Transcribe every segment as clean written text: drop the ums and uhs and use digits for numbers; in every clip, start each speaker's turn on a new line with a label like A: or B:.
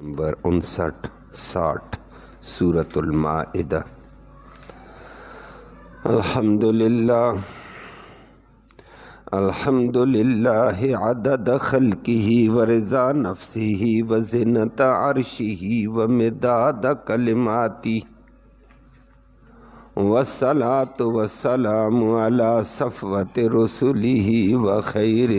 A: Number 59-60 سورۃ المائدہ۔ الحمدللہ عدد خلقہ ورضا نفسہ وزنۃ عرشہ ومداد کلماتہ، والصلاة والسلام علی صفوۃ رسلہ وخیر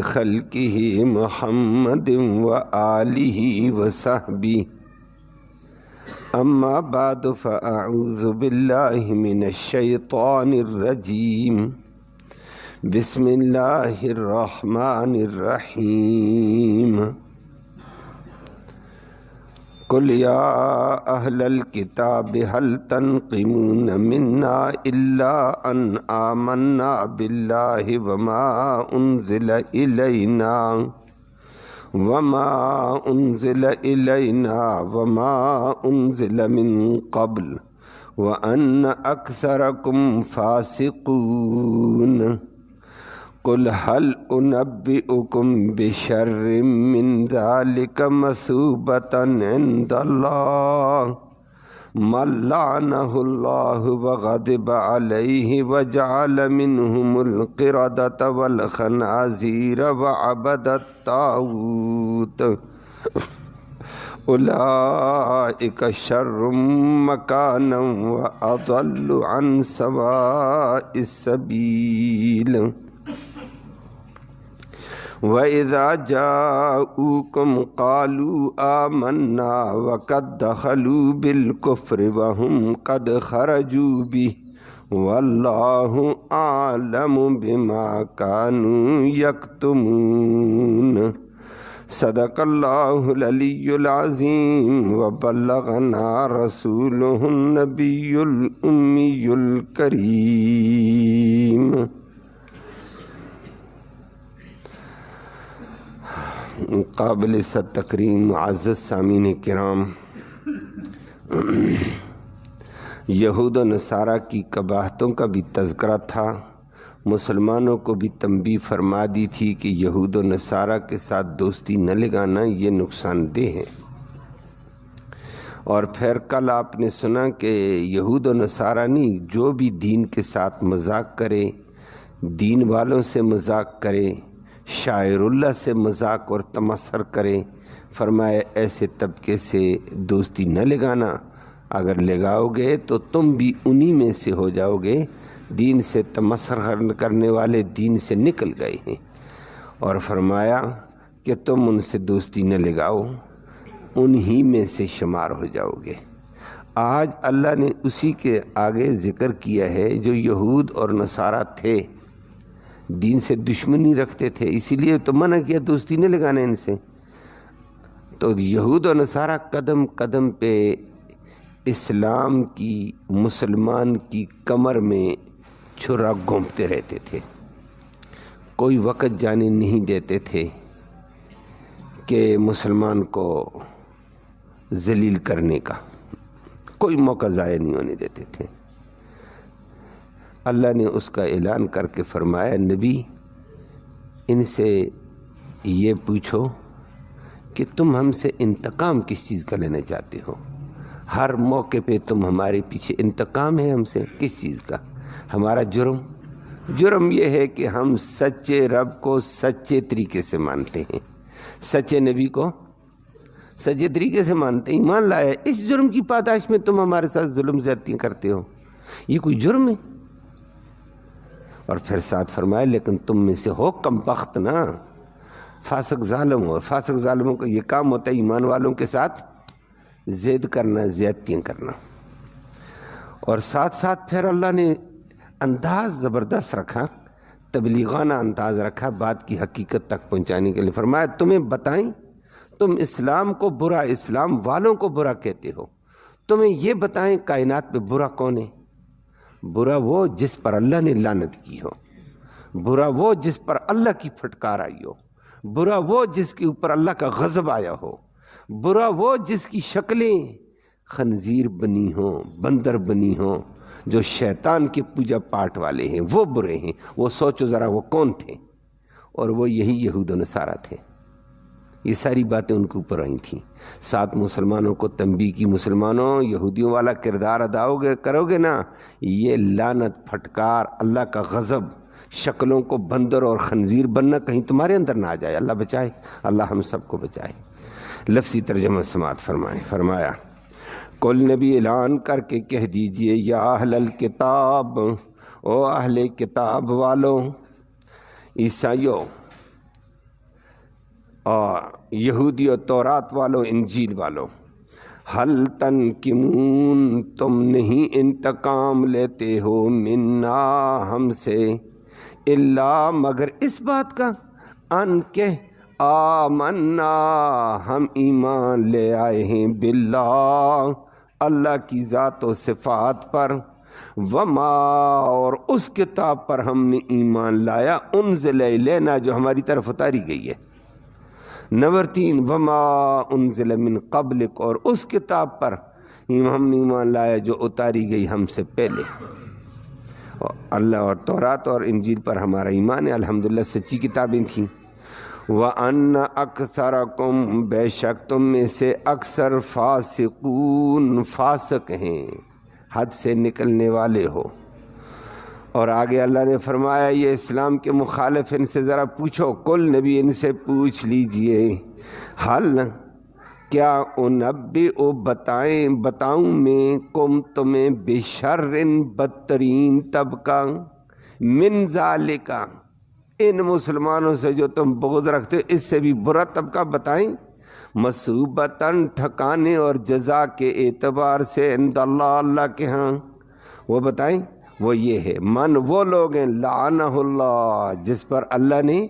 A: خلقہ محمد وآلہ وصحبہ، اما بعد فاعوذ باللہ من الشیطان الرجیم، بسم اللہ الرحمن الرحیم۔ قل یا اہل الکتاب هل تنقمون منا الا ان آمنا باللہ وما انزل الینا وما انزل من قبل وان اکثرکم فاسقون۔ قل هل انبئکم بشر من ذلک مثوبۃ عند اللہ من لعنہ اللہ وغضب علیہ وجعل منہم القردۃ والخنازیر وعبد الطاغوت، اولئک شر مکانا واضل عن سواء السبیل۔ وَإِذَا جَاءُوكُمْ قَالُوا آمَنَّا وَقَدْ دَخَلُوا بِالْكُفْرِ وَهُمْ قَدْ خَرَجُوا بِهِ وَاللَّهُ أَعْلَمُ بِمَا كَانُوا يَكْتُمُونَ۔ صدق اللہ العلی العظیم وبلغنا رسولہ النبی الأمی الکریم۔ قابل صد تکریم معزز سامعین کرام، یہود و نصارہ کی قباحتوں کا بھی تذکرہ تھا۔ مسلمانوں کو بھی تنبیہ فرما دی تھی کہ یہود و نصارہ کے ساتھ دوستی نہ لگانا، یہ نقصان دہ ہے۔ اور پھر کل آپ نے سنا کہ یہود و نصارہ نہیں، جو بھی دین کے ساتھ مذاق کرے، دین والوں سے مذاق کرے، شاعر اللہ سے مذاق اور تمسخر کرے، فرمایا ایسے طبقے سے دوستی نہ لگانا، اگر لگاؤ گے تو تم بھی انہی میں سے ہو جاؤ گے۔ دین سے تمسخر کرنے والے دین سے نکل گئے ہیں، اور فرمایا کہ تم ان سے دوستی نہ لگاؤ، انہی میں سے شمار ہو جاؤ گے۔ آج اللہ نے اسی کے آگے ذکر کیا ہے جو یہود اور نصارہ تھے، دین سے دشمنی رکھتے تھے، اسی لیے تو منع کیا دوستی نہ لگانا ان سے۔ تو یہود و نصارہ قدم قدم پہ اسلام کی، مسلمان کی کمر میں چھرا گھونپتے رہتے تھے، کوئی وقت جانے نہیں دیتے تھے کہ مسلمان کو ذلیل کرنے کا، کوئی موقع ضائع نہیں ہونے دیتے تھے۔ اللہ نے اس کا اعلان کر کے فرمایا، نبی ان سے یہ پوچھو کہ تم ہم سے انتقام کس چیز کا لینا چاہتے ہو؟ ہر موقع پہ تم ہمارے پیچھے انتقام ہے ہم سے کس چیز کا؟ ہمارا جرم یہ ہے کہ ہم سچے رب کو سچے طریقے سے مانتے ہیں، سچے نبی کو سچے طریقے سے مانتے ہیں، ایمان لایا، اس جرم کی پاداش میں تم ہمارے ساتھ ظلم زیادتی کرتے ہو، یہ کوئی جرم ہے؟ اور پھر ساتھ فرمایا لیکن تم میں سے ہو کم بخت نا، فاسق ظالم ہو۔ فاسق ظالموں کا یہ کام ہوتا ہے ایمان والوں کے ساتھ زید کرنا، زیادتیاں کرنا۔ اور ساتھ ساتھ پھر اللہ نے انداز زبردست رکھا، تبلیغانہ انداز رکھا بات کی حقیقت تک پہنچانے کے لیے۔ فرمایا تمہیں بتائیں، تم اسلام کو برا، اسلام والوں کو برا کہتے ہو، تمہیں یہ بتائیں کائنات پہ برا کون ہے؟ برا وہ جس پر اللہ نے لعنت کی ہو، برا وہ جس پر اللہ کی پھٹکار آئی ہو، برا وہ جس کے اوپر اللہ کا غضب آیا ہو، برا وہ جس کی شکلیں خنزیر بنی ہوں، بندر بنی ہوں، جو شیطان کے پوجا پاٹ والے ہیں، وہ برے ہیں۔ وہ سوچو ذرا وہ کون تھے، اور وہ یہی یہود و نصارہ تھے۔ یہ ساری باتیں ان کے اوپر آئی تھیں۔ ساتھ مسلمانوں کو تنبیہ کی، مسلمانوں یہودیوں والا کردار ادا کرو گے نا، یہ لعنت، پھٹکار، اللہ کا غضب، شکلوں کو بندر اور خنزیر بننا کہیں تمہارے اندر نہ آ جائے۔ اللہ بچائے، اللہ ہم سب کو بچائے۔ لفظی ترجمہ سماعت فرمائیں۔ فرمایا کل نبی اعلان کر کے کہہ دیجئے، یا اہل الکتاب، او اہل کتاب والو، عیسائیوں اور یہودی و تورات والو، انجیل والو، حل تنقمون، تم نہیں انتقام لیتے ہو، منا، ہم سے، الا، مگر اس بات کا، ان کہ آمنا، ہم ایمان لے آئے ہیں، باللہ، اللہ کی ذات و صفات پر، وما، اور اس کتاب پر ہم نے ایمان لایا، انزل الینا، جو ہماری طرف اتاری گئی ہے۔ نمبر 3، وما انزل من قبلک، اور اس کتاب پر ہم نے ایمان لایا جو اتاری گئی ہم سے پہلے۔ اللہ اور تورات اور انجیل پر ہمارا ایمان ہے، الحمدللہ سچی کتابیں تھیں۔ وَأَنَّ أَكْثَرَكُمْ، بے شک تم میں سے اکثر، فاسقون، فاسق ہیں، حد سے نکلنے والے ہو۔ اور آگے اللہ نے فرمایا یہ اسلام کے مخالف، ان سے ذرا پوچھو، کل نبی ان سے پوچھ لیجئے، حل، کیا، انبئ، بتاؤں میں، کم، تمہیں، بشر، بدترین طبقہ، من ذالکا، ان مسلمانوں سے جو تم بغض رکھتے اس سے بھی برا طبقہ بتائیں، مصوبتاً، ٹھکانے اور جزا کے اعتبار سے، عند اللہ، اللہ کے ہاں، وہ بتائیں، وہ یہ ہے، من، وہ لوگ ہیں، لعنہ اللہ، جس پر اللہ نے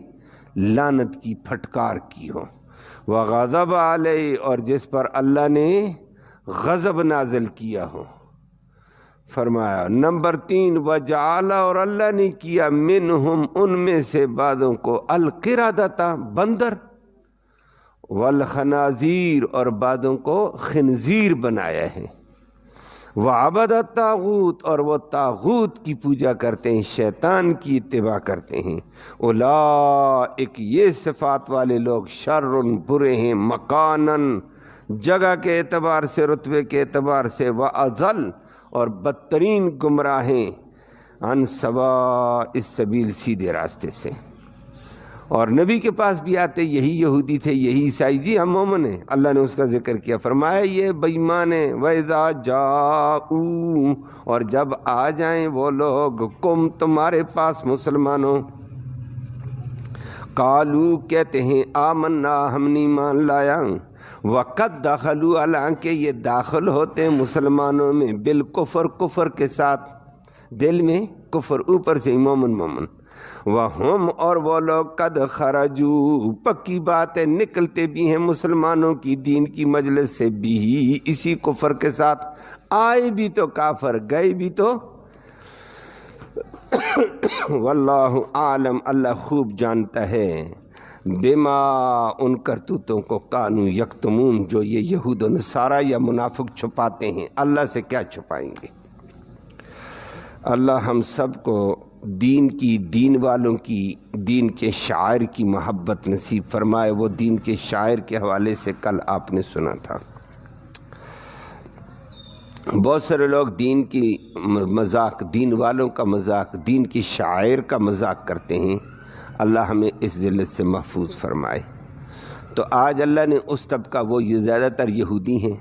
A: لعنت کی، پھٹکار کی ہو، وغضب علیہ، اور جس پر اللہ نے غضب نازل کیا ہو۔ فرمایا نمبر 3، وجعل، اور اللہ نے کیا، منہم، ان میں سے بعضوں کو، القردۃ، بندر، والخنازیر، اور بعضوں کو خنزیر بنایا ہے، وعبد الطاغوت، اور وہ طاغوت کی پوجا کرتے ہیں، شیطان کی اتباع کرتے ہیں، اولئک، یہ صفات والے لوگ، شر، برے ہیں، مکاناً، جگہ کے اعتبار سے، رتبے کے اعتبار سے، واضل، اور بدترین گمراہ ہیں، عن سواء السبیل، سیدھے راستے سے۔ اور نبی کے پاس بھی آتے یہی یہودی تھے، یہی عیسائی، جی ہم مومن ہیں، اللہ نے اس کا ذکر کیا، فرمایا یہ بے ایمان ہیں، وَإِذَا جَاءُوا، اور جب آ جائیں وہ لوگ، کم، تمہارے پاس، مسلمانوں، قالو، کہتے ہیں، آمنا، ہم نے ایمان لایا، وقد دخلوا، حالانکہ یہ داخل ہوتے ہیں مسلمانوں میں، بالکفر، کفر کے ساتھ، دل میں کفر، اوپر سے مومن، وہم، اور وہ لوگ، قد خرجوا، پکی بات ہے نکلتے بھی ہیں مسلمانوں کی دین کی مجلس سے، بھی اسی کفر کے ساتھ، آئے بھی تو کافر، گئے بھی تو واللہ عالم، اللہ خوب جانتا ہے، بما، ان کرتوتوں کو، کانو یکتمون، جو یہ یہود و نصارہ یا منافق چھپاتے ہیں، اللہ سے کیا چھپائیں گے۔ اللہ ہم سب کو دین کی، دین والوں کی، دین کے شاعر کی محبت نصیب فرمائے۔ وہ دین کے شاعر کے حوالے سے کل آپ نے سنا تھا، بہت سارے لوگ دین کی مذاق، دین والوں کا مذاق، دین کی شاعر کا مذاق کرتے ہیں، اللہ ہمیں اس ذلت سے محفوظ فرمائے۔ تو آج اللہ نے اس طبقہ، وہ زیادہ تر یہودی ہیں،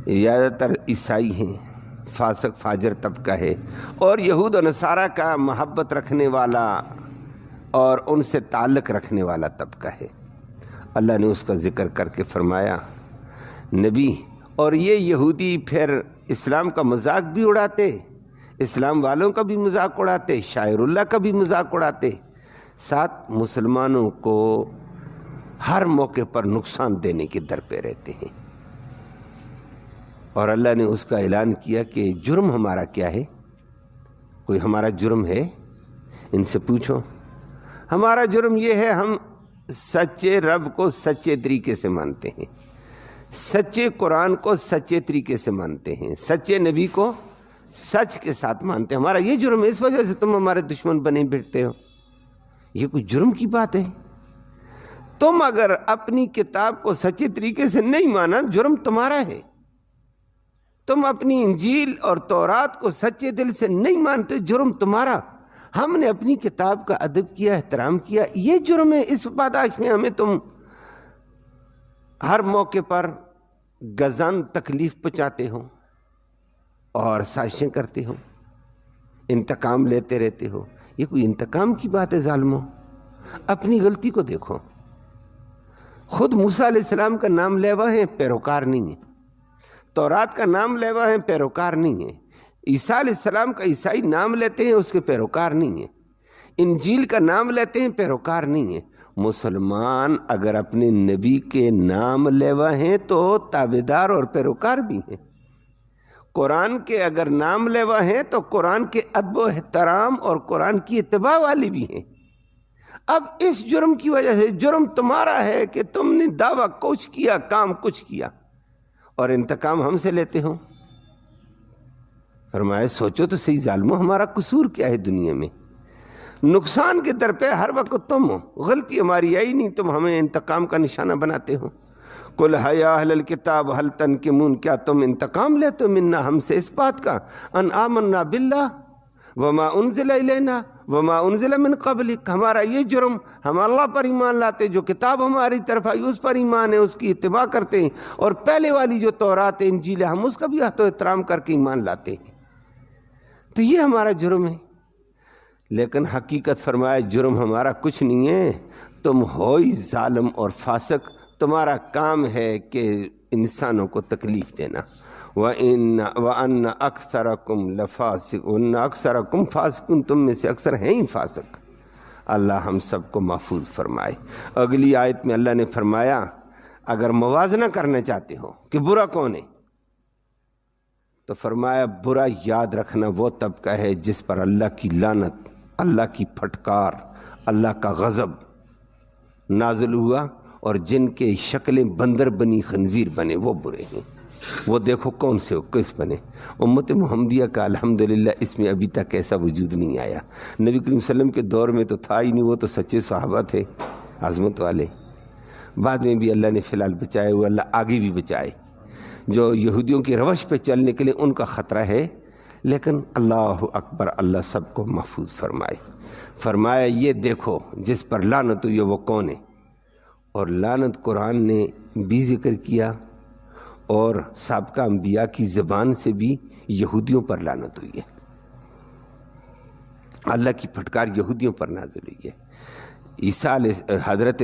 A: زیادہ تر عیسائی ہیں، فاسق فاجر طبقہ ہے، اور یہود و نصارہ کا محبت رکھنے والا اور ان سے تعلق رکھنے والا طبقہ ہے۔ اللہ نے اس کا ذکر کر کے فرمایا، نبی، اور یہ یہودی پھر اسلام کا مذاق بھی اڑاتے، اسلام والوں کا بھی مذاق اڑاتے، شاعر اللہ کا بھی مذاق اڑاتے، ساتھ مسلمانوں کو ہر موقع پر نقصان دینے کے در پہ رہتے ہیں۔ اور اللہ نے اس کا اعلان کیا کہ جرم ہمارا کیا ہے، کوئی ہمارا جرم ہے، ان سے پوچھو۔ ہمارا جرم یہ ہے، ہم سچے رب کو سچے طریقے سے مانتے ہیں، سچے قرآن کو سچے طریقے سے مانتے ہیں، سچے نبی کو سچ کے ساتھ مانتے ہیں، ہمارا یہ جرم ہے، اس وجہ سے تم ہمارے دشمن بنے بیٹھتے ہو۔ یہ کوئی جرم کی بات ہے؟ تم اگر اپنی کتاب کو سچے طریقے سے نہیں مانا، جرم تمہارا ہے۔ تم اپنی انجیل اور تورات کو سچے دل سے نہیں مانتے، جرم تمہارا۔ ہم نے اپنی کتاب کا ادب کیا، احترام کیا، یہ جرم ہے۔ اس پاداش میں ہمیں تم ہر موقع پر گزان تکلیف پہنچاتے ہو اور سازشیں کرتے ہو، انتقام لیتے رہتے ہو۔ یہ کوئی انتقام کی بات ہے ظالموں؟ اپنی غلطی کو دیکھو۔ خود موسیٰ علیہ السلام کا نام لیوا ہے، پیروکار نہیں ہے۔ تورات کا نام لیوا ہے، پیروکار نہیں ہے۔ عیسیٰ علیہ السلام کا عیسائی نام لیتے ہیں، اس کے پیروکار نہیں ہے۔ انجیل کا نام لیتے ہیں، پیروکار نہیں ہے۔ مسلمان اگر اپنے نبی کے نام لیوا ہیں تو تابعدار اور پیروکار بھی ہیں۔ قرآن کے اگر نام لیوا ہیں تو قرآن کے ادب و احترام اور قرآن کی اتباع والے بھی ہیں۔ اب اس جرم کی وجہ سے جرم تمہارا ہے کہ تم نے دعویٰ کچھ کیا، کام کچھ کیا، اور انتقام ہم سے لیتے ہو۔ فرمایا سوچو تو صحیح ظالموں، ہمارا قصور کیا ہے دنیا میں؟ نقصان کے در پہ ہر وقت تم ہو، غلطی ہماری آئی نہیں، تم ہمیں انتقام کا نشانہ بناتے ہو۔ قل یا اہل الکتاب هل تنقمون، کیا تم انتقام لیتے ہو منا، ہم سے اس بات کا، ان آمنا باللہ وما انزل الینا وما انزل من قبلک، ہمارا یہ جرم، ہم اللہ پر ایمان لاتے، جو کتاب ہماری طرف آئی اس پر ایمان ہے، اس کی اتباع کرتے ہیں، اور پہلے والی جو تورات انجیل ہے ہم اس کا بھی عہد و احترام کر کے ایمان لاتے ہیں۔ تو یہ ہمارا جرم ہے۔ لیکن حقیقت فرمایا جرم ہمارا کچھ نہیں ہے، تم ہو ہی ظالم اور فاسق، تمہارا کام ہے کہ انسانوں کو تکلیف دینا۔ وَأَنَّ أَكْثَرَكُمْ لَفَاسِقٌ، وَأَنَّ أَكْثَرَكُمْ فَاسِقٌ، تم میں سے اکثر ہیں ہی فاسق۔ اللہ ہم سب کو محفوظ فرمائے۔ اگلی آیت میں اللہ نے فرمایا اگر موازنہ کرنا چاہتے ہو کہ برا کون ہے، تو فرمایا برا یاد رکھنا وہ طبقہ ہے جس پر اللہ کی لعنت، اللہ کی پھٹکار، اللہ کا غضب نازل ہوا، اور جن کے شکلیں بندر بنی خنزیر بنے، وہ برے ہیں۔ وہ دیکھو کون سے ہو، کس بنے۔ امت محمدیہ کا الحمدللہ اس میں ابھی تک ایسا وجود نہیں آیا۔ نبی کریم صلی اللہ علیہ وسلم کے دور میں تو تھا ہی نہیں، وہ تو سچے صحابہ تھے، عظمت والے۔ بعد میں بھی اللہ نے فی الحال بچائے ہوئے، اللہ آگے بھی بچائے۔ جو یہودیوں کی روش پہ چلنے کے لیے ان کا خطرہ ہے، لیکن اللہ اکبر، اللہ سب کو محفوظ فرمائے۔ فرمایا یہ دیکھو جس پر لعنت ہوئی ہے وہ کون ہے، اور لعنت قرآن نے بھی ذکر کیا، اور سابقہ انبیاء کی زبان سے بھی یہودیوں پر لعنت ہوئی ہے۔ اللہ کی پھٹکار یہودیوں پر نازل ہوئی ہے۔ حضرت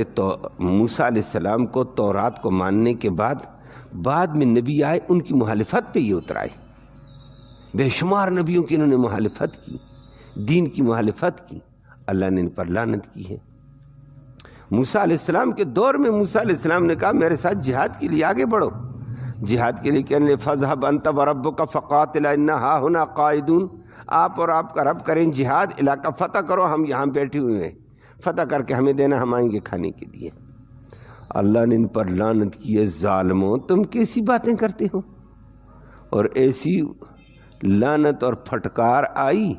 A: موسیٰ علیہ السلام کو تورات کو ماننے کے بعد میں نبی آئے، ان کی مخالفت پہ یہ اترائے۔ بے شمار نبیوں کی انہوں نے مخالفت کی، دین کی مخالفت کی، اللہ نے ان پر لعنت کی ہے۔ موسیٰ علیہ السلام کے دور میں موسیٰ علیہ السلام نے کہا میرے ساتھ جہاد کے لیے آگے بڑھو۔ جہاد کے لیے کہنے فَاذْهَبْ أَنْتَ وَرَبُّكَ فَقَاتِلَا إِنَّا هَاهُنَا قَاعِدُونَ، آپ اور آپ کا رب کریں جہاد، علاقہ فتح کرو، ہم یہاں بیٹھے ہوئے ہیں، فتح کر کے ہمیں دینا، ہم آئیں گے کھانے کے لیے۔ اللہ نے ان پر لعنت کی ہے، ظالموں تم کیسی باتیں کرتے ہو۔ اور ایسی لعنت اور پھٹکار آئی،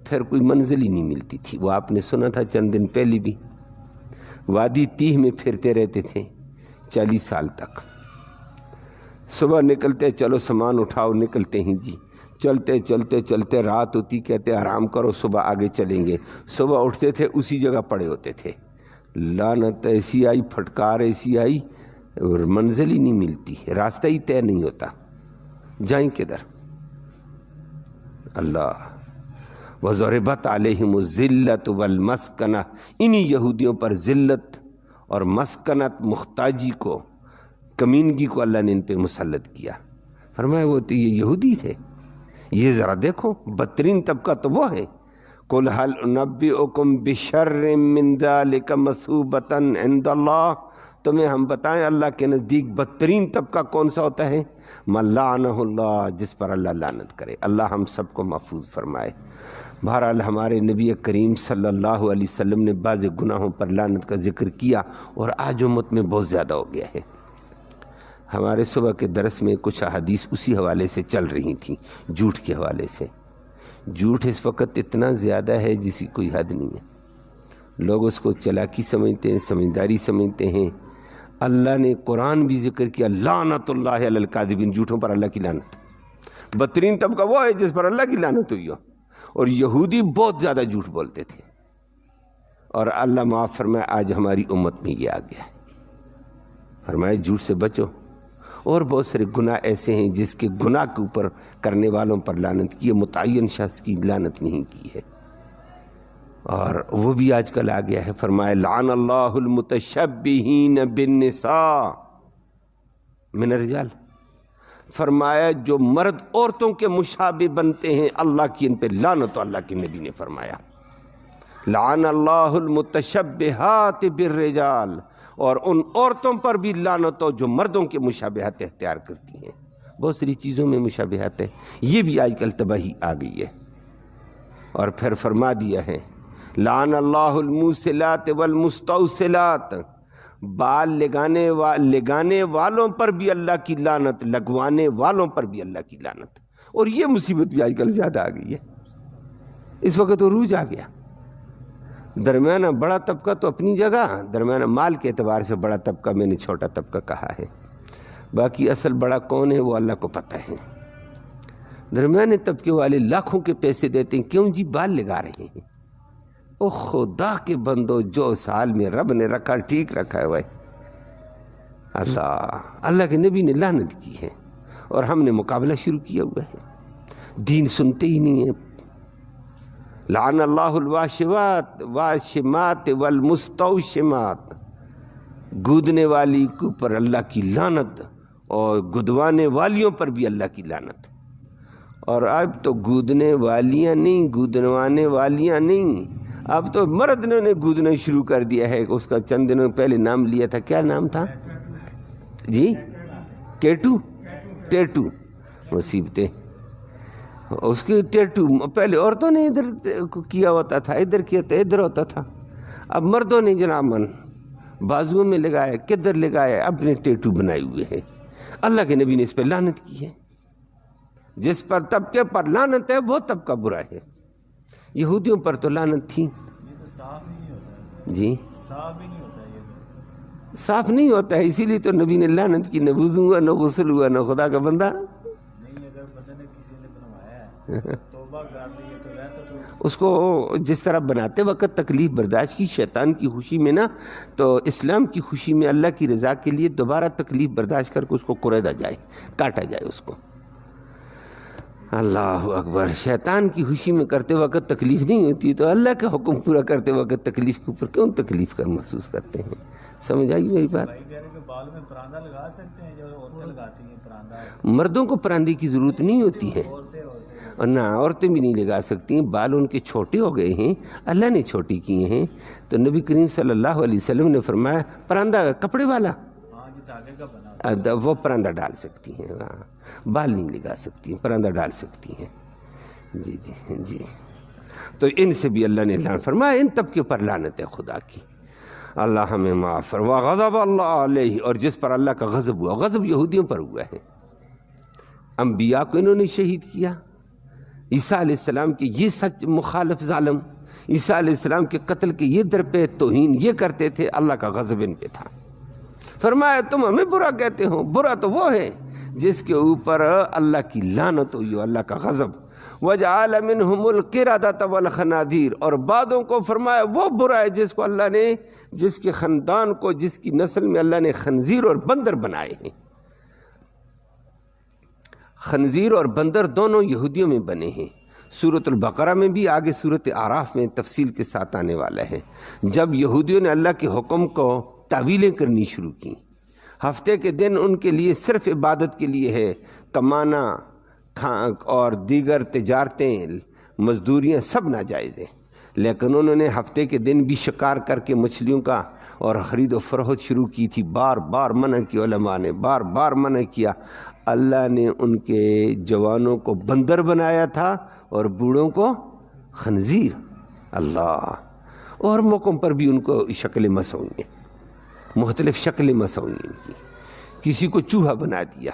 A: پھر کوئی منزل ہی نہیں ملتی تھی۔ وہ آپ نے سنا تھا چند دن پہلے بھی، وادی تیہ میں پھرتے رہتے تھے 40 سال تک۔ صبح نکلتے چلو سامان اٹھاؤ، نکلتے ہیں جی، چلتے چلتے چلتے رات ہوتی، کہتے آرام کرو صبح آگے چلیں گے، صبح اٹھتے تھے اسی جگہ پڑے ہوتے تھے۔ لعنت ایسی آئی، پھٹکار ایسی آئی، اور منزل ہی نہیں ملتی، راستہ ہی طے نہیں ہوتا، جائیں کدھر۔ اللہ وَضُرِبَتْ عَلَيْهِمُ الذِّلَّةُ وَالْمَسْكَنَةُ، انہی یہودیوں پر ذلت اور مسکنت، محتاجی کو، کمینگی کو اللہ نے ان پہ مسلط کیا۔ فرمایا وہ تو یہ یہودی تھے، یہ ذرا دیکھو بدترین طبقہ تو وہ ہے۔ قُلْ هَلْ أُنَبِّئُكُمْ بِشَرٍّ مِّن ذَلِكَ مَثُوبَةً عِندَ اللَّهِ، تمہیں ہم بتائیں اللہ کے نزدیک بدترین طبقہ کون سا ہوتا ہے؟ مَن لَعَنَهُ اللَّهُ، جس پر اللہ لعنت کرے۔ اللہ ہم سب کو محفوظ فرمائے۔ بہرحال ہمارے نبی کریم صلی اللہ علیہ وسلم نے بعض گناہوں پر لعنت کا ذکر کیا، اور آج امت میں بہت زیادہ ہو گیا ہے۔ ہمارے صبح کے درس میں کچھ احادیث اسی حوالے سے چل رہی تھیں، جھوٹ کے حوالے سے۔ جھوٹ اس وقت اتنا زیادہ ہے جس کی کوئی حد نہیں ہے۔ لوگ اس کو چلاکی سمجھتے ہیں، سمجھداری سمجھتے ہیں۔ اللہ نے قرآن بھی ذکر کیا، لعنت اللہ علی الکاذبین، جھوٹوں پر اللہ کی لعنت۔ بدترین طبقہ وہ ہے جس پر اللہ کی لعنت ہوئی ہو، اور یہودی بہت زیادہ جھوٹ بولتے تھے، اور اللہ معاف فرمائے آج ہماری امت میں یہ آ گیا ہے۔ فرمایا جھوٹ سے بچو۔ اور بہت سارے گناہ ایسے ہیں جس کے گناہ کے اوپر کرنے والوں پر لعنت کی ہے، متعین شخص کی لعنت نہیں کی ہے، اور وہ بھی آج کل آ گیا ہے۔ فرمایا لعن اللہ المتشبہین بالنساء من الرجال، فرمایا جو مرد عورتوں کے مشابہ بنتے ہیں اللہ کی ان پہ لعنت، اللہ کے نبی نے فرمایا لعن اللہ المتشبہات بالرجال، اور ان عورتوں پر بھی لعنت ہو جو مردوں کے مشابہت اختیار کرتی ہیں۔ بہت ساری چیزوں میں مشابہت ہے، یہ بھی آج کل تباہی آ گئی ہے۔ اور پھر فرما دیا ہے لعن اللہ الموسلات والمستوسلات، بال لگانے والوں پر بھی اللہ کی لعنت، لگوانے والوں پر بھی اللہ کی لعنت۔ اور یہ مصیبت بھی آج کل زیادہ آ گئی ہے، اس وقت عروج آ گیا۔ درمیانہ بڑا طبقہ تو اپنی جگہ، درمیانہ مال کے اعتبار سے بڑا طبقہ میں نے چھوٹا طبقہ کہا ہے، باقی اصل بڑا کون ہے وہ اللہ کو پتہ ہے۔ درمیانے طبقے والے لاکھوں کے پیسے دیتے ہیں، کیوں جی؟ بال لگا رہے ہیں۔ او خدا کے بندو، جو سال میں رب نے رکھا ٹھیک رکھا ہے وہ اللہ کے نبی نے لعنت کی ہے، اور ہم نے مقابلہ شروع کیا ہوا ہے، دین سنتے ہی نہیں ہیں۔ لعن اللہ الواشمات والمستوشمات، گودنے والی کے اوپر اللہ کی لعنت، اور گدوانے والیوں پر بھی اللہ کی لعنت۔ اور اب تو گودنے والیاں نہیں، گودوانے والیاں نہیں، اب تو مرد نے گودنا شروع کر دیا ہے۔ اس کا چند دنوں پہلے نام لیا تھا، کیا نام تھا جی؟ ٹیٹو مصیبتیں، اس کی ٹیٹو پہلے عورتوں نے ادھر کیا ہوتا تھا، ادھر کیا تو ادھر ہوتا تھا، اب مردوں نے جناب بازوؤں میں لگائے، کدھر لگائے، اپنے ٹیٹو بنائے ہوئے ہیں۔ اللہ کے نبی نے اس پہ لعنت کی ہے۔ جس پر طبقے پر لعنت ہے وہ طبقہ برا ہے۔ یہودیوں پر تو لعنت تھی،
B: یہ تو صاف ہی نہیں ہوتا ہے
A: جی،
B: صاف ہی نہیں ہوتا ہے، یہ تو
A: صاف نہیں ہوتا ہے، اسی لیے تو نبی نے لعنت کی، نہ وضو ہوا، نہ غسل ہوا، نہ خدا کا بندہ۔
B: نہیں، اگر بندے نے کسی نے بنوایا ہے توبہ کر لی ہے تو رہتا تو
A: اس کو جس طرح بناتے وقت تکلیف برداشت کی، شیطان کی خوشی میں نہ، تو اسلام کی خوشی میں اللہ کی رضا کے لیے دوبارہ تکلیف برداشت کر کے اس کو قریدا جائے، کاٹا جائے اس کو۔ اللہ اکبر، شیطان کی خوشی میں کرتے وقت تکلیف نہیں ہوتی تو اللہ کا حکم پورا کرتے وقت تکلیف کے اوپر کیوں تکلیف کا محسوس کرتے ہیں؟ سمجھ آئی میری بات؟
B: بھائی کہہ رہے کہ بال میں پراندہ لگا سکتے ہیں، جو عورتیں لگاتی ہیں پراندہ،
A: مردوں کو پراندے کی ضرورت نہیں ہوتی ہے،
B: عورتیں
A: اور نہ عورتیں بھی نہیں لگا سکتی۔ بال ان کے چھوٹے ہو گئے ہیں، اللہ نے چھوٹے کیے ہیں، تو نبی کریم صلی اللہ علیہ وسلم نے فرمایا پراندہ کپڑے والا،
B: ہاں جو دھاگے کا بنا ہوتا
A: وہ پراندہ ڈال سکتی ہیں، ہاں بال نہیں لگا سکتی ہیں، پراندہ ڈال سکتی ہیں۔ جی جی جی، تو ان سے بھی اللہ نے لعنت فرمایا، ان طبقے پر لعنت ہے خدا کی، اللہ ہمیں معاف فرما۔ غضب اللہ علیہ، اور جس پر اللہ کا غضب ہوا، غضب یہودیوں پر ہوا ہے، انبیاء کو انہوں نے شہید کیا، عیسیٰ علیہ السلام کے یہ سچ مخالف ظالم، عیسیٰ علیہ السلام کے قتل کے یہ در پہ توہین یہ کرتے تھے، اللہ کا غضب ان پہ تھا۔ فرمایا تم ہمیں برا کہتے ہو، برا تو وہ ہے جس کے اوپر اللہ کی لعنت ہوئی ہو، اللہ کا غضب۔ وَجَعَلَ مِنْهُمُ الْقِرَدَةَ وَالْخَنَازِيرَ، اور بعدوں کو فرمایا وہ برا ہے جس کو اللہ نے، جس کے خاندان کو، جس کی نسل میں اللہ نے خنزیر اور بندر بنائے ہیں۔ خنزیر اور بندر دونوں یہودیوں میں بنے ہیں۔ سورۃ البقرہ میں بھی، آگے سورۃ اعراف میں تفصیل کے ساتھ آنے والا ہے۔ جب یہودیوں نے اللہ کے حکم کو تعویلیں کرنی شروع کی، ہفتے کے دن ان کے لیے صرف عبادت کے لیے ہے، کمانا اور دیگر تجارتیں، مزدوریاں سب ناجائز ہیں، لیکن انہوں نے ہفتے کے دن بھی شکار کر کے مچھلیوں کا اور خرید و فروخت شروع کی تھی۔ بار بار منع کی، علماء نے بار بار منع کیا۔ اللہ نے ان کے جوانوں کو بندر بنایا تھا اور بوڑھوں کو خنزیر، اللہ، اور موقعوں پر بھی ان کو شکلیں مسوئی ہیں، مختلف شکلیں مسوئی ان کی، کسی کو چوہا بنا دیا۔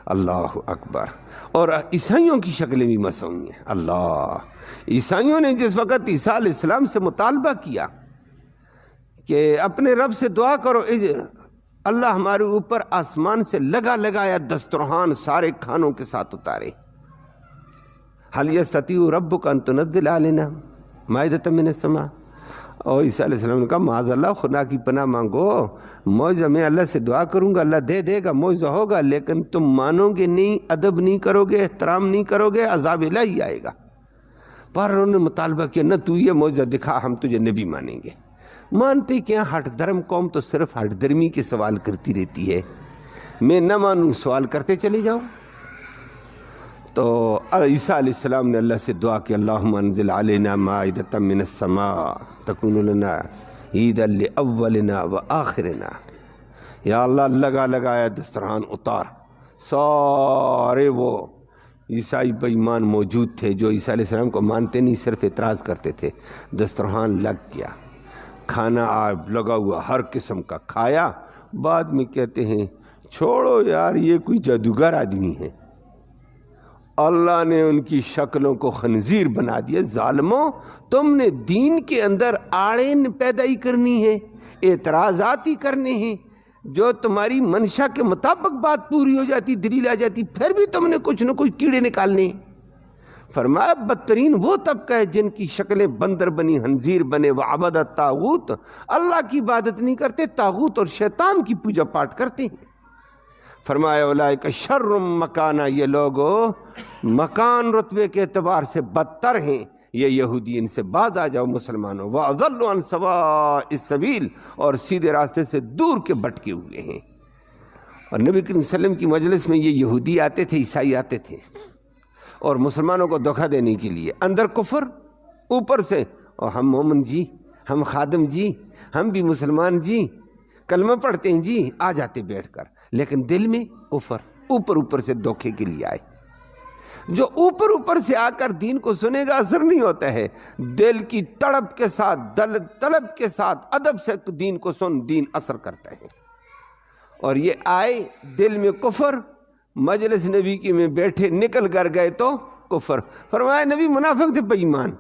A: اللہ اکبر. اور عیسائیوں کی شکلیں بھی مسوی ہیں. اللہ، عیسائیوں نے جس وقت عیسیٰ علیہ السلام سے مطالبہ کیا کہ اپنے رب سے دعا کرو، اللہ ہمارے اوپر آسمان سے لگایا دسترخوان سارے کھانوں کے ساتھ اتارے. حل یستطیع ربک ان تنزل علینا مائدۃ من السماء. اور عیسیٰ علیہ السلام نے کہا معاذ اللہ، خدا کی پناہ مانگو، معجزہ میں اللہ سے دعا کروں گا، اللہ دے دے گا، معجزہ ہوگا، لیکن تم مانو گے نہیں، ادب نہیں کرو گے، احترام نہیں کرو گے، عذاب الہی آئے گا. پر انہوں نے مطالبہ کیا نہ تو یہ معجزہ دکھا، ہم تجھے نبی مانیں گے. مانتے کیا؟ ہٹ درم قوم تو صرف ہٹ درمی کے سوال کرتی رہتی ہے. میں نہ مانوں، سوال کرتے چلے جاؤ. تو عیسیٰ علیہ السلام نے اللہ سے دعا کہ اللہم انزل علینا مائدۃ من السماء تکون لنا عیدا لاولنا وآخرنا. یا اللہ لگایا دسترخوان اتار. سارے وہ عیسائی بے ایمان موجود تھے جو عیسیٰ علیہ السلام کو مانتے نہیں، صرف اعتراض کرتے تھے. دسترخوان لگ گیا، کھانا لگا ہوا ہر قسم کا کھایا. بعد میں کہتے ہیں چھوڑو یار، یہ کوئی جادوگر آدمی ہے. اللہ نے ان کی شکلوں کو خنزیر بنا دیا. ظالموں، تم نے دین کے اندر آڑیں پیدا ہی کرنی ہے، اعتراضات ہی کرنے ہیں. جو تمہاری منشا کے مطابق بات پوری ہو جاتی، دلیل آ جاتی، پھر بھی تم نے کچھ نہ کچھ کیڑے نکالنے ہیں. فرمایا بدترین وہ طبقہ ہے جن کی شکلیں بندر بنی، خنزیر بنے. وعبد الطاغوت، اللہ کی عبادت نہیں کرتے، طاغوت اور شیطان کی پوجا پاٹ کرتے ہیں. فرمایا اولئک شر مکانہ، یہ لوگ مکان رتبے کے اعتبار سے بدتر ہیں. یہ یہودی، ان سے بعد آ جاؤ مسلمانوں. وَأَضَلُّ عَنْ سَوَاءِ السَّبِيلِ، اور سیدھے راستے سے دور کے بھٹکے ہوئے ہیں. اور نبی کریم صلی اللہ علیہ وسلم کی مجلس میں یہ یہودی آتے تھے، عیسائی آتے تھے، اور مسلمانوں کو دھوکہ دینے کے لیے اندر کفر، اوپر سے اور ہم مومن جی، ہم خادم جی، ہم بھی مسلمان جی، کلمہ پڑھتے ہیں جی، آ جاتے بیٹھ کر. لیکن دل میں کفر، اوپر سے دھوکے کے لیے آئے. جو اوپر سے آ کر دین کو سنے گا اثر نہیں ہوتا ہے. دل کی تڑپ کے ساتھ، طلب کے ساتھ، ادب سے دین کو سن، دین اثر کرتا ہے. اور یہ آئے دل میں کفر، مجلس نبی کی میں بیٹھے، نکل کر گئے تو کفر. فرمایا نبی منافق تھے، بے ایمان.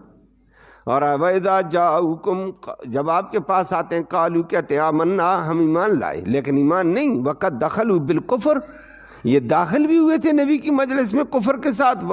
A: اور وَإِذَا جَاءُوكُمْ، جب آپ کے پاس آتے ہیں، قالوا، کہتے ہیں آمنا، ہم ایمان لائے، لیکن ایمان نہیں. وَقَدْ دَخَلُوا بِالْكُفْرِ، یہ داخل بھی ہوئے تھے نبی کی مجلس میں کفر کے ساتھ.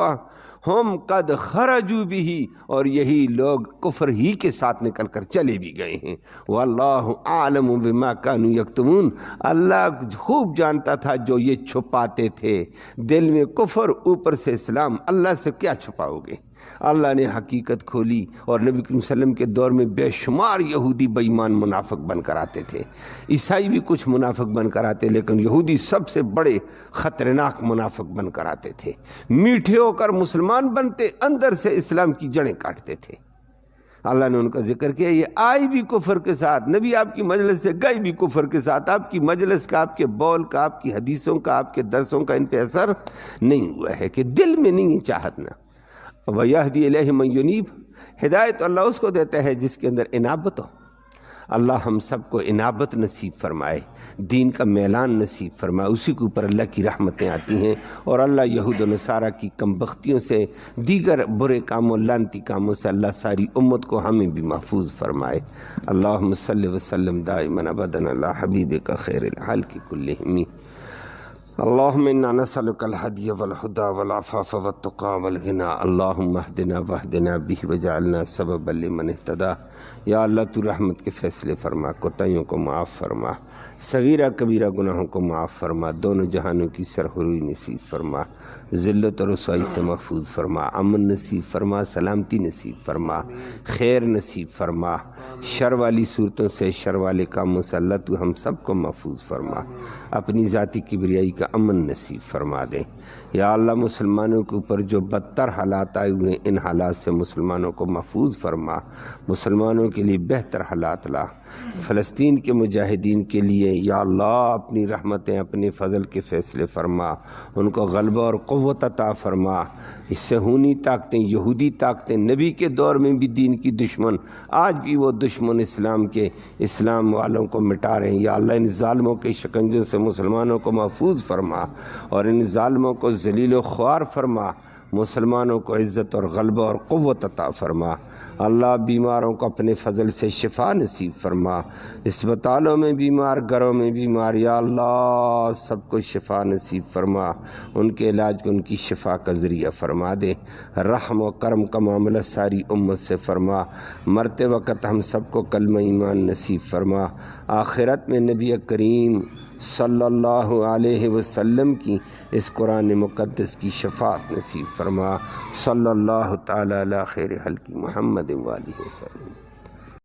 A: ہم قد خرجوا بھی، اور یہی لوگ کفر ہی کے ساتھ نکل کر چلے بھی گئے ہیں. واللہ اعلم بما كانوا یکتمون، اللہ خوب جانتا تھا جو یہ چھپاتے تھے. دل میں کفر، اوپر سے اسلام، اللہ سے کیا چھپاؤ گے؟ اللہ نے حقیقت کھولی. اور نبی کریم صلی اللہ علیہ وسلم کے دور میں بے شمار یہودی بے ایمان منافق بن کر آتے تھے. عیسائی بھی کچھ منافق بن کر آتے، لیکن یہودی سب سے بڑے خطرناک منافق بن کر آتے تھے. میٹھے ہو کر مسلمان بنتے، اندر سے اسلام کی جڑیں کاٹتے تھے. اللہ نے ان کا ذکر کیا. یہ آئی بھی کفر کے ساتھ، نبی آپ کی مجلس سے گئی بھی کفر کے ساتھ. آپ کی مجلس کا، آپ کے بول کا، آپ کی حدیثوں کا، آپ کے درسوں کا ان پہ اثر نہیں ہوا ہے کہ دل میں نہیں چاہت نہ. وَيَهْدِي إِلَيْهِ مَن يُنِيبُ، ہدایت اللہ اس کو دیتا ہے جس کے اندر انابت ہو. اللہ ہم سب کو انابت نصیب فرمائے، دین کا میلان نصیب فرمائے. اسی کے اوپر اللہ کی رحمتیں آتی ہیں. اور اللہ یہود و نصارہ کی کم بختیوں سے، دیگر برے کاموں، لعنتی کاموں سے اللہ ساری امت کو ہمیں بھی محفوظ فرمائے. اللہم صلی وسلم دائما ابدا علی حبیبک خیر الخلق کلہم. اللہم انا نسألک الہدی والہدی والعفاف والتقی والغنی. اللہم اہدنا واہدنا بہ وجعلنا سببا لمن اہتدی. یا اللہ تو رحمت کے فیصلے فرما، کوتاہیوں کو معاف فرما، صغیرہ کبیرہ گناہوں کو معاف فرما، دونوں جہانوں کی سرخروئی نصیب فرما، ذلت اور رسوائی سے محفوظ فرما، امن نصیب فرما، سلامتی نصیب فرما، خیر نصیب فرما. شر والی صورتوں سے، شر والے کاموں سے اللہ تو ہم سب کو محفوظ فرما. اپنی ذاتی کبریائی کا امن نصیب فرما دے. یا اللہ مسلمانوں کے اوپر جو بدتر حالات آئے ہوئے ہیں، ان حالات سے مسلمانوں کو محفوظ فرما. مسلمانوں کے لیے بہتر حالات لا. فلسطین کے مجاہدین کے لیے یا اللہ اپنی رحمتیں، اپنے فضل کے فیصلے فرما. ان کو غلبہ اور قوت عطا فرما. صہیونی طاقتیں، یہودی طاقتیں نبی کے دور میں بھی دین کی دشمن، آج بھی وہ دشمن اسلام کے، اسلام والوں کو مٹا رہے ہیں۔ یا اللہ ان ظالموں کے شکنجوں سے مسلمانوں کو محفوظ فرما اور ان ظالموں کو ذلیل و خوار فرما، مسلمانوں کو عزت اور غلبہ اور قوت عطا فرما۔ اللہ بیماروں کو اپنے فضل سے شفا نصیب فرما، اسپتالوں میں بیمار، گھروں میں بیمار، یا اللہ سب کو شفا نصیب فرما، ان کے علاج کو ان کی شفا کا ذریعہ فرما دے۔ رحم و کرم کا معاملہ ساری امت سے فرما، مرتے وقت ہم سب کو کلمہ ایمان نصیب فرما، آخرت میں نبی کریم صلی اللہ علیہ وسلم کی اس قرآن مقدس کی شفاعت نصیب فرما۔ صلی اللہ تعالی علی خیر خلق محمد وآلہ وسلم۔